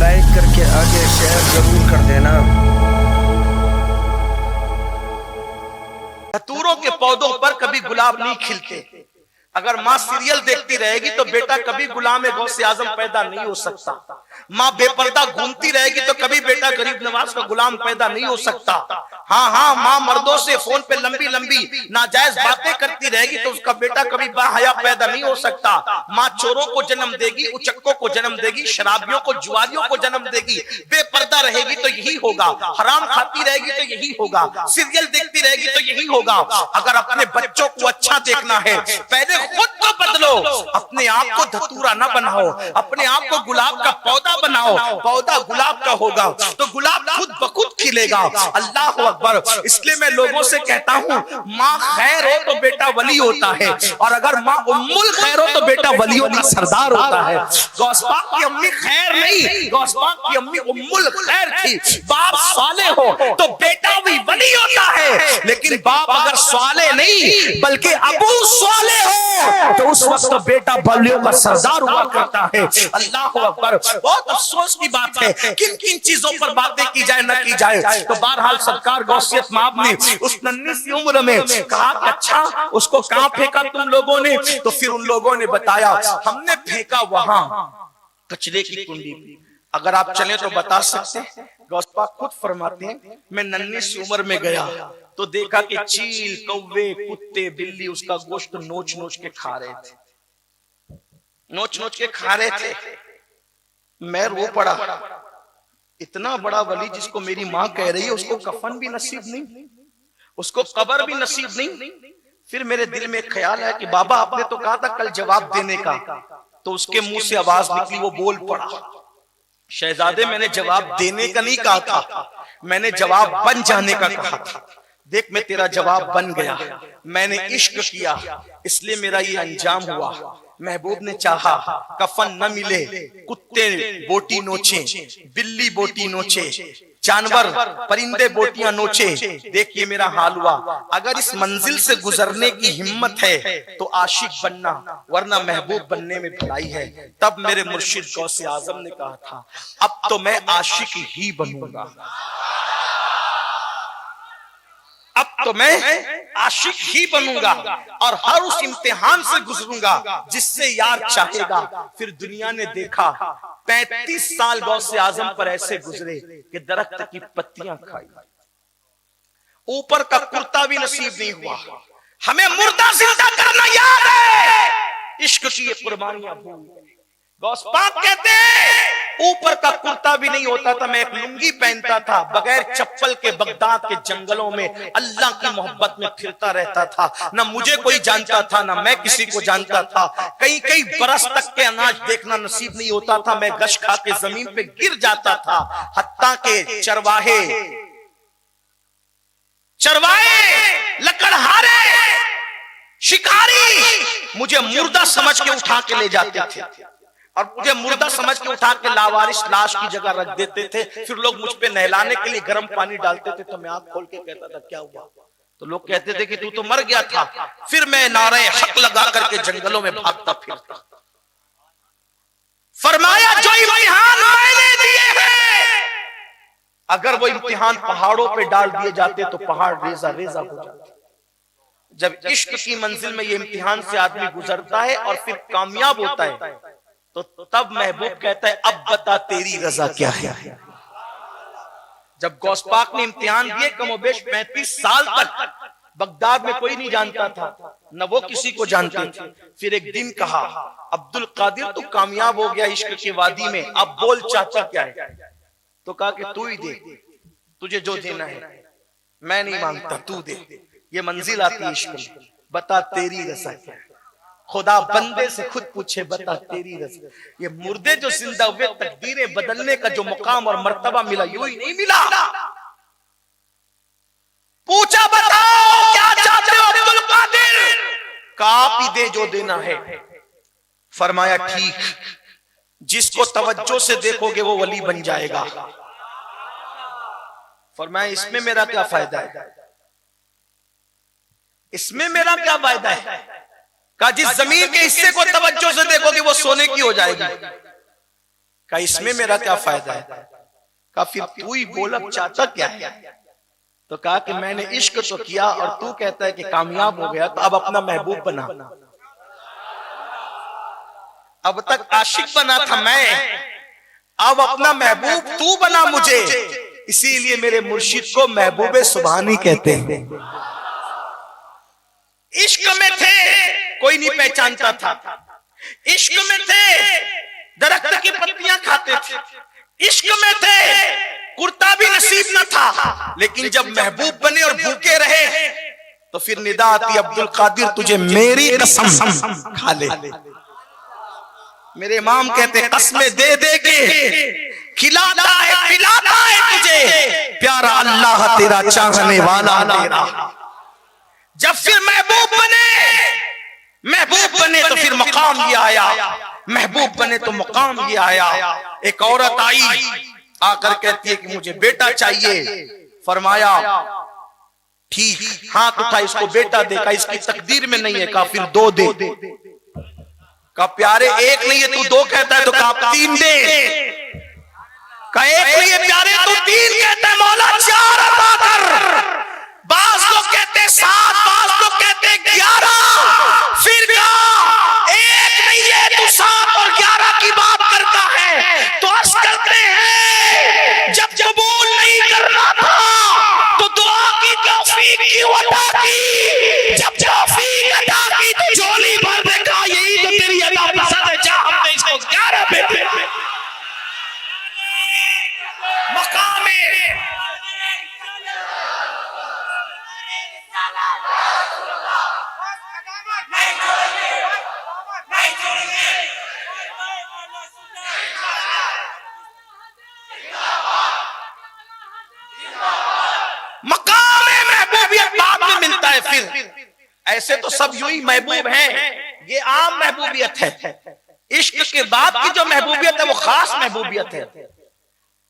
Like करके आगे share जरूर कर देना। धतूरों के पौधों पर कभी गुलाब नहीं खिलते। अगर माँ सीरियल देखती रहेगी तो बेटा कभी गुलाम गौसे आजम पैदा नहीं हो सकता। माँ बेपर्दा घूमती रहेगी तो कभी बेटा गरीब नवाज का गुलाम पैदा नहीं हो सकता। हाँ हाँ, माँ मर्दों से फोन पे लंबी लंबी नाजायज बातें करती रहेगी तो उसका बेटा कभी बाहया पैदा नहीं हो सकता। माँ चोरों को जन्म देगी, उचक्कों को जन्म देगी, शराबियों को, जुआरियों को जन्म देगी। बेपर्दा रहेगी तो यही होगा, हराम खाती रहेगी तो यही होगा, सीरियल देखती रहेगी तो यही होगा। अगर अपने बच्चों को अच्छा देखना है, पहले खुद तो बदलो, अपने आप को धतूरा ना बनाओ, अपने आप को गुलाब का पौधा बनाओ। पौधा गुलाब का होगा तो गुलाब खुद ब खुद खिलेगा। अल्लाह अकबर। इसलिए मैं लोगों से कहता हूँ, माँ खैर हो तो बेटा वली होता है, और अगर माँ उम्मुल खैर हो तो बेटा वलियों का सरदार होता है। गौस पाक की अम्मी खैर नहीं, गौस पाक की अम्मी उम्मुल खैर थी। बाप साले हो तो बेटा भी वली होता है, लेकिन बाप अगर साले नहीं बल्कि अबू साले हो तो उस वक्त बेटा बलियों का सरदार हुआ करता है। अल्लाह अकबर। बहुत अफसोस की बात है, किन किन चीजों पर बातें की जाए न की जाए। तो बहरहाल सरकार गौसियत माब ने उस नन्ही सी उम्र में कहा कि अच्छा उसको कहां फेंका तुम लोगों ने? तो फिर उन लोगों ने बताया, हमने फेंका वहां कचरे की कुंडी पे। अगर आप चले तो बता सकते हैं, गौस पाक खुद फरमाते हैं, मैं नन्ही सी उम्र में गया तो देखा कि चील, कौवे, कुत्ते, बिल्ली उसका गोश्त नोच नोच के खा रहे थे, नोच नोच के खा रहे थे। मैं रो पड़ा, इतना बड़ा वली जिसको मेरी माँ कह रही है, उसको कफन भी नसीब नहीं, उसको कब्र भी नसीब नहीं। फिर मेरे दिल में ख्याल है कि बाबा आपने तो कहा था कल जवाब देने का, तो उसके मुंह से आवाज निकली, वो बोल पड़ा, शहजादे मैंने जवाब देने का नहीं कहा था, मैंने जवाब बन जाने का कहा था। देख मैं तेरा जवाब बन गया, मैंने इश्क किया इसलिए मेरा ये अंजाम हुआ। महबूब ने चाहा कफन न मिले, कुत्ते बोटी नोचे, बिल्ली बोटी नोचे, जानवर परिंदे बोटियां नोचे, देखिए मेरा हाल हुआ। अगर इस मंजिल से गुजरने की हिम्मत है तो आशिक बनना, वरना महबूब बनने में भलाई है। तब मेरे मुर्शिद गौसे आजम ने कहा था, अब तो मैं आशिक ही बनूंगा, अब तो मैं आशिक ही बनूंगा और हर उस इम्तिहान से गुजरूंगा जिससे यार चाहेगा। फिर दुनिया ने देखा 35 साल गौसे आजम पर ऐसे गुजरे कि दरख्त की पत्तियां खाई, ऊपर का कुर्ता भी नसीब नहीं हुआ। हमें मुर्दा जिंदा करना याद है, इश्क की ये कुर्बानियां भूल गए। गौस पाक कहते हैं ऊपर का कुर्ता भी नहीं होता था, मैं एक लुंगी पहनता था, बगैर चप्पल के बगदाद के जंगलों में अल्लाह की मोहब्बत में फिरता रहता था। ना मुझे कोई जानता था, ना मैं किसी को जानता था। कई कई बरस तक के अनाज देखना नसीब नहीं होता था, मैं गश खा के जमीन पे गिर जाता था। हत्ता के चरवाहे, लकड़हारे, शिकारी मुझे मुर्दा समझ के उठा के ले जाते थे, और मुझे मुर्दा समझ के उठा के लावारिस लाश की जगह रख देते थे। फिर लोग मुझ पे नहलाने के लिए गर्म पानी डालते थे, तो मैं आंख खोल के कहता था क्या हुआ? तो लोग कहते थे कि तू तो मर गया था। फिर मैं नारे हक लगा करके जंगलों में भागता फिरता। फरमाया जो इम्तिहान मैंने दिए हैं, अगर वो इम्तिहान पहाड़ों पे डाल दिए जाते तो पहाड़ रेजा रेजा हो जाते। जब इश्क की मंजिल में ये इम्तिहान से आदमी गुजरता है और फिर कामयाब होता है, तो तब महबूब कहता है अब बता तेरी रजा क्या है। जब गौस पाक ने इम्तिहान दिए, कमोबेश 35 साल तक बगदाद में कोई नहीं जानता था, न वो किसी को जानते थे। फिर एक दिन कहा, अब्दुल कादिर तू कामयाब हो गया इश्क की वादी में, अब बोल चाचा क्या है? तो कहा कि तू ही दे, तुझे जो देना है, मैं नहीं मांगता, तू दे। ये मंजिल आती इश्क में, बता तेरी रजा क्या है। खुदा बंदे से खुद पूछे, बता तेरी रजा। ये मुर्दे जो जिंदा हुए, तकदीरें बदलने का जो मुकाम और मर्तबा मिला, यूं ही नहीं मिला। पूछा बताओ क्या चाहते हो अब्दुल कादिर? आप ही दे जो देना है। फरमाया ठीक, जिसको तवज्जो से देखोगे वो वली बन जाएगा। फरमाया इसमें मेरा क्या फायदा है, इसमें मेरा क्या फायदा है? कहा जिस जमीन के हिस्से को तवज्जो से देखोगे वो सोने की हो जाएगी। का इसमें मेरा क्या फायदा है? का फिर तू ही बोल, अब चाहता क्या है? तो कहा कि मैंने इश्क तो किया और तू कहता है कि कामयाब हो गया, तो अब अपना महबूब बना। अब तक आशिक बना था मैं, अब अपना महबूब तू बना मुझे। इसीलिए मेरे मुर्शिद को महबूबे सुभानी कहते हैं। इश्क में थे, कोई नहीं पहचानता था। इश्क में थे, दरख्त की पत्तियां खाते थे। इश्क में थे, कुर्ता भी नसीब न था। लेकिन जब महबूब बने और भूखे रहे तो फिर निदा आती, अब्दुल कादिर तुझे मेरी कसम खा ले। मेरे इमाम कहते कसमें दे दे के खिलाता है पिलाता है तुझे प्यारा अल्लाह तेरा चाहने वाला तेरा। जब फिर महबूब बने तो फिर मकाम ये आया, महबूब बने तो मकाम ये आया। एक औरत आई, आकर कहती है कि मुझे बेटा चाहिए। फरमाया ठीक, हाथ उठा, इसको बेटा देखा, इसकी तकदीर में नहीं है। कहा फिर दो दे। कहा प्यारे एक नहीं है, तू दो कहता है, तो कहा तीन दे। कहा एक नहीं है प्यारे, तू तीन कहता है, मौला चार अता कर। बाज लोग कहते 7, बाज लोग कहते 11। फिर कहा एक नहीं है, तू 7 और 11 की बात करता है। तो अर्ज करते हैं जब कबूल नहीं करना था तो दुआ की तौफीक क्यों अता की? जब तौफीक अता की तो झोली भर दे। कहा यही तो तेरी अदा पसंद है, जा हमने इसको 11 बेटे मकाम महबूबियत बाद में मिलता है। फिर ऐसे तो सब यूं ही महबूब हैं, ये आम महबूबियत है। इश्क के बाद की जो महबूबियत है वो खास महबूबियत है।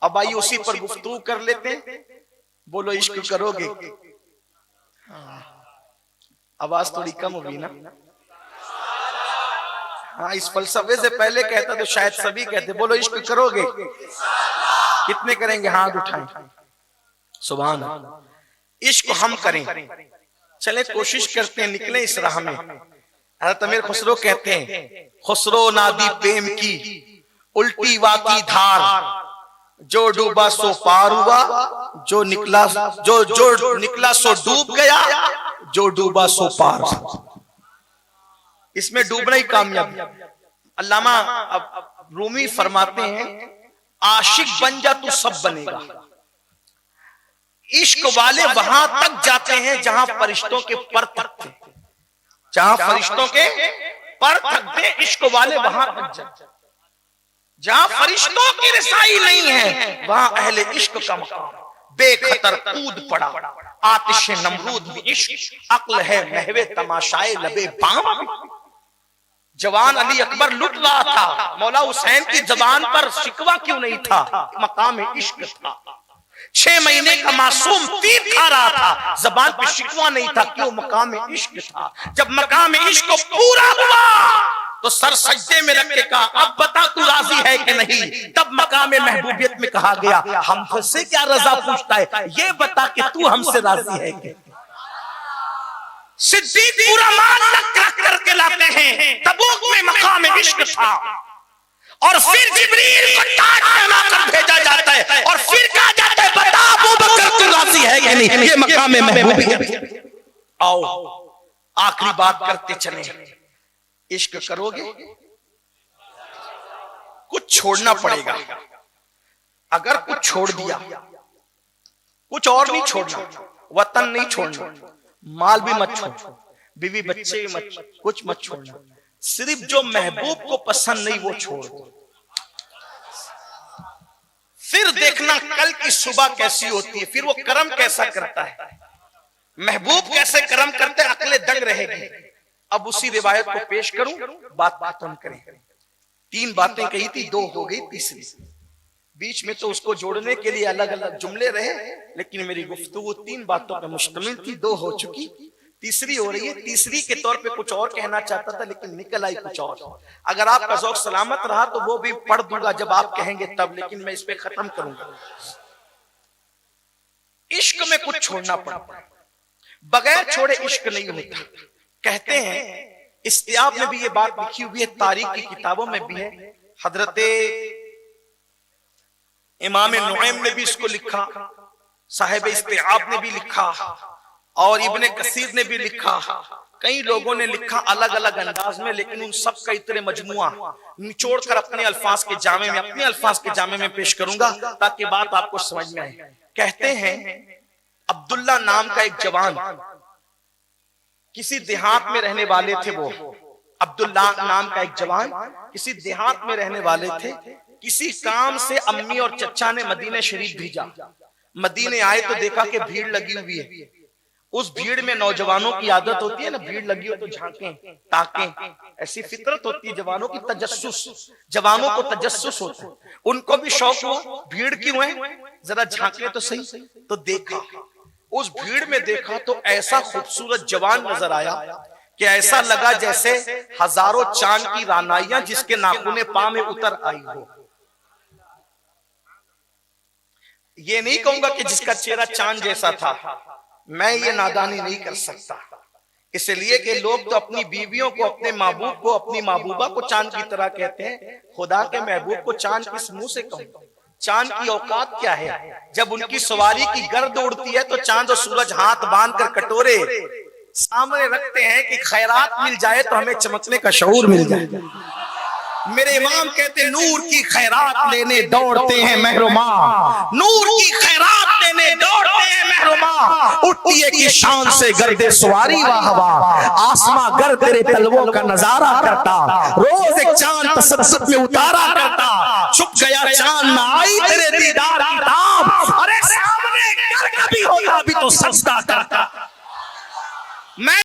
अब आइए उसी पर गुफ्तगू कर लेते हैं। बोलो इश्क करोगे? आवाज थोड़ी कम होगी ना? हाँ, इस फलसफे से पहले कहता तो शायद सभी कहते बोलो इश्क करोगे। कितने करेंगे? हाथ उठाएं। सुभान अल्लाह। इश्क हम करें, चले कोशिश करते हैं, निकले इस राह में। हज़रत अमीर खुसरो कहते हैं खुसरो नादी प्रेम की उल्टी वाकी धार, जो डूबा सो पार हुआ, जो निकला सो डूब गया, जो डूबा सो पार। इसमें डूबना ही कामयाबी। अल्लामा रूमी फरमाते हैं आशिक बन जा तू सब बनेगा। इश्क वाले वहां तक जाते हैं जहां फरिश्तों के पर तकते, जहां फरिश्तों के पर तकते इश्क वाले वहां तक जाते। जहां फरिश्तों की रसाई नहीं है वहां अहले इश्क का मकाम। बेखतर कूद पड़ा आतिश नमरूद में इश्क, अक्ल है महवे तमाशाए लबे बाम। जवान अली अकबर लुट रहा था, मौला हुसैन की जबान पर शिकवा क्यों नहीं था? मकाम इश्क था। 6 महीने का मासूम तीर खा रहा था, जबान पे शिकवा नहीं था, क्यों? मकाम इश्क था। जब मकाम इश्क पूरा हुआ तो सर सजदे में रख के कहा अब बता तू राजी है कि नहीं? तब मकाम महबूबियत में कहा गया हमसे क्या रजा पूछता है, ये बता कि तू हमसे राजी है कि? सिद्दीक पूरा माल रख करके लाते हैं। तबूक में मकाम इश्क था और फिर जिब्रील को ताज पहनाकर भेजा जाता है और फिर कहा जाता है बता अबू बकर तू राजी है कि नहीं? ये मकाम महबूबियत। आओ आखिरी बात करते चले, इश्क करोगे? कुछ छोड़ना पड़ेगा। अगर कुछ छोड़ दिया, कुछ और नहीं छोड़ना, वतन नहीं छोड़ना, माल भी मत छोड़ना, बीवी बच्चे भी मत, कुछ मत छोड़ना। सिर्फ जो महबूब को पसंद नहीं वो छोड़ दो। फिर देखना कल की सुबह कैसी होती है, फिर वो कर्म कैसा करता है। महबूब कैसे कर्म करते अकले दंग रहेगी। अब उसी रिवायत को पेश करूं, बात खत्म करें। 3 बातें कही थी, 2 हो गई, तीसरी बीच में तो उसको जोड़ने के लिए अलग अलग जुमले रहे, लेकिन मेरी गुफ्तगू 3 बातों पर मुश्तमिल थी, 2 हो चुकी, तीसरी हो रही है। तीसरी के तौर पे कुछ और कहना चाहता था लेकिन निकल आई कुछ और। अगर आपका ज़ौक़ सलामत रहा तो वो भी पढ़ दूंगा जब आप कहेंगे तब, लेकिन मैं इस पे खत्म करूंगा। इश्क में कुछ छोड़ना पड़ता है, बगैर छोड़े इश्क नहीं होता। कहते हैं इस्तियाब में भी ये बात लिखी हुई है, तारीख की किताबों में भी है, हजरते इमाम नुआइम ने भी इसको लिखा, साहिब इस्तियाब ने भी लिखा और इब्ने कसीर ने भी लिखा, कई लोगों ने लिखा अलग अलग अंदाज में, लेकिन उन सब का इतने मजमुआ निचोड़ कर अपने अल्फाज के जामे में पेश करूंगा ताकि बात आपको समझ में आए। कहते हैं अब्दुल्ला नाम का एक जवान किसी देहात में रहने वाले थे। वो अब्दुल्ला नाम का एक जवान किसी देहात में रहने वाले थे। किसी काम से अम्मी और चचा ने मदीने शरीफ भेजा। मदीने आए तो देखा कि भीड़ लगी हुई है। उस भीड़ में नौजवानों की आदत होती है ना, भीड़ लगी हो तो झांकें ताकें, ऐसी फितरत होती है जवानों की, तजस्सुस, जवानों को तजस्सुस होता है। उनको भी शौक हुआ भीड़ क्यों है, जरा झांके तो सही। तो देखा, उस भीड़ में देखा तो ऐसा खूबसूरत जवान नजर आया कि ऐसा लगा जैसे हजारों चांद की रानाइयां जिसके नाखूने पांव में उतर आई हो। ये नहीं कहूंगा कि जिसका चेहरा चांद जैसा था, मैं ये नादानी नहीं कर सकता, इसलिए कि लोग तो अपनी बीवियों को, अपने महबूब को, अपनी महबूबा को चांद की तरह कहते हैं। खुदा के महबूब को चांद किस मुंह से कहूं? चांद की औकात क्या है? जब उनकी सवारी की गर्द उड़ती है तो चांद और सूरज हाथ बांध कर कटोरे सामने रखते हैं कि खैरात मिल जाए तो हमें चमकने का शऊर मिल जाए। मेरे इमाम कहते नूर की खैरात लेने दौड़ते हैं महरुमा, नूर की खैरात लेने दौड़ते हैं महरुमा, उठती है की शान से गर्दे सवारी वाह वाह, आसमां गर तेरे तलवों का नजारा करता, रोज एक चांद तसद्दुक में उतारा करता, छुप गया चांद ना आई तेरे दीदार की ताब, अरे सामने घर कभी होता भी तो सजदा करता। मैं